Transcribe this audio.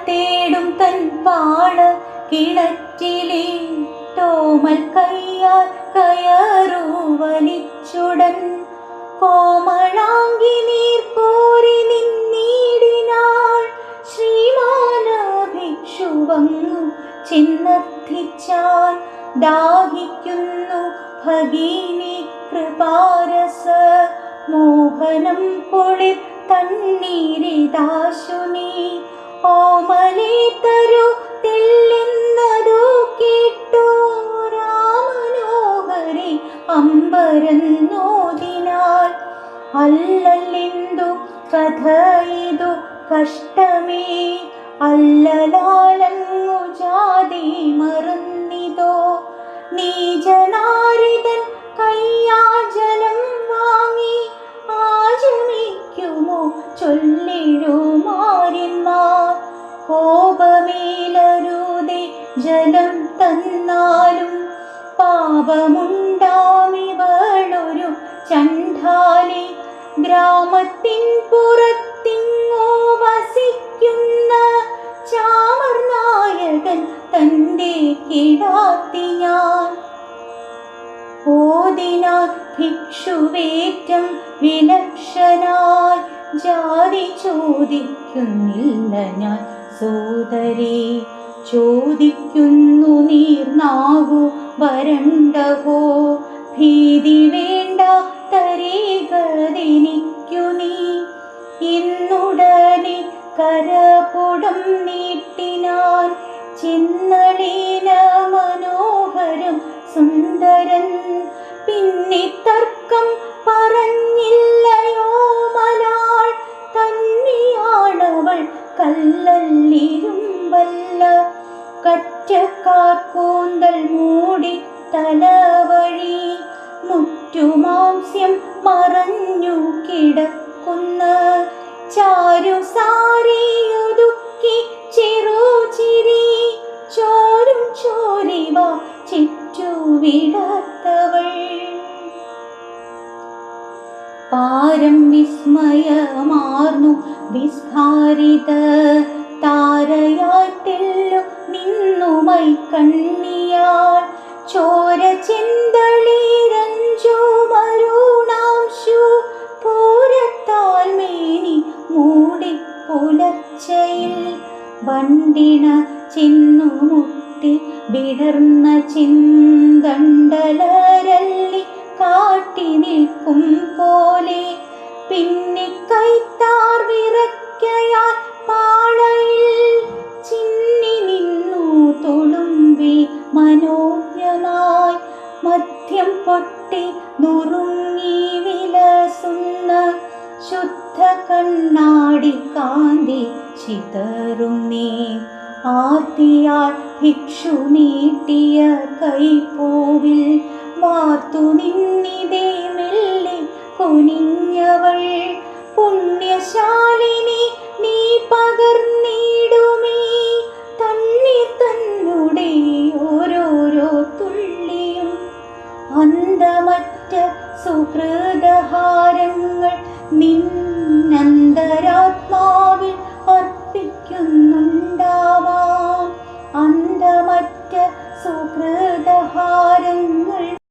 തേടും തൻ പാട കിണറ്റിലെ തോമൽ കയ്യാൽ കയറു വലിച്ചുടൻ കോമളാങ്കി നീർ കോരി നിന്നീടിനാൾ. ശ്രീമാന ഭിക്ഷുവങ്ങു ചെന്നർത്ഥിച്ചാൽ ദാഹിക്കുന്നു ഭഗിനി കൃപാരസ മോഹനം പൊളിർ തണ്ണീരിതാശുനി ഓമലേ തരു തെല്ലെന്നതു കേട്ടു രാമനോഹരി അമ്പരന്നോദിനാൾ. അല്ലല്ലെന്തു കഥ ഇതു കഷ്ടമേ അല്ലലാലങ്ങു ജാതി മറന്നിതോ നീചനാരിതൻ കയ്യാജലം വാങ്ങി ആചമിക്കുമോ ചൊല്ലിഴുമാര്യന്മാർ. കോപമേലരുതേ ജലം തന്നാലും പാപമുണ്ടാമിവളൊരു ചണ്ഡാലി. ഗ്രാമത്തിൻ പുറത്തിങ്ങോ വസിക്കുന്ന ചാമർനായകൻ തൻ്റെ കിടാത്തി ഞാൻ. ഓതിനാൽ ഭിക്ഷുവേറ്റം വിലക്ഷനായി ജാതി ചോദിക്കുന്നില്ല ഞാൻ സോദരേ. ചോദിക്കുന്നു നീർനാവു വരണ്ടഹോ ഭീതി വേണ്ട തരീകതെനിക്കു നീ. ഇന്നുടനെ കരപുടം നീട്ടിനാൻ ചിന്നളീന മനോഹരം സുന്ദരൻ. പിന്നെ തർക്കം പറഞ്ഞില്ലയോ മലാൾ തന്നെയാണവൾ കല്ലല്ലിരുമ്പല്ല. കറ്റക്കാർ കൂന്തൽ മൂടി തലവഴി മുറ്റുമാംസ്യം മറഞ്ഞു കിടക്കുന്ന ചാരുസാരിയൊതുക്കി ചെറുചിരി ചോരും ചോരിവ ചുറ്റുവിടത്തവൾ. പാരം വിസ്മയമാർന്നു വിസ്ഫാരിത താരയായി തെല്ലു നിന്നുമൈ കണ്ണിയാൾ. ചോര ചെന്തളിരഞ്ചു മരുണാംശു പൂരത്താൽ മേനി മൂടി പുലർച്ചയിൽ. വണ്ടിണ ചെന്നു മുട്ടി വിടർന്ന ചിന്തണ്ടലരല്ലി കാട്ടി നിൽക്കും പോലെ. പിന്നെ കൈത്താർ വിറയ്ക്കയാൽ പാളയിൽ ചിന്നി നിന്നു തുളുമ്പി മനോജ്ഞമായി. മദ്യം പൊട്ടി നുറുങ്ങി വിലസുന്ന ശുദ്ധ കണ്ണാടി കാന്തി ചിതറുന്നേ. ആർത്തിയാൽ ഭിക്ഷു നീട്ടിയ കൈപ്പൂവിൽ വാർത്തു നിന്നിതേ മെല്ലെ കുനിഞ്ഞവൾ. പുണ്യശാലിനി നീ പകർന്നിടുമേ തണ്ണീർ തന്നുടെ ഓരോരോ തുള്ളിയും. അന്തമറ്റ സുഹൃദഹാരങ്ങൾ നിൻ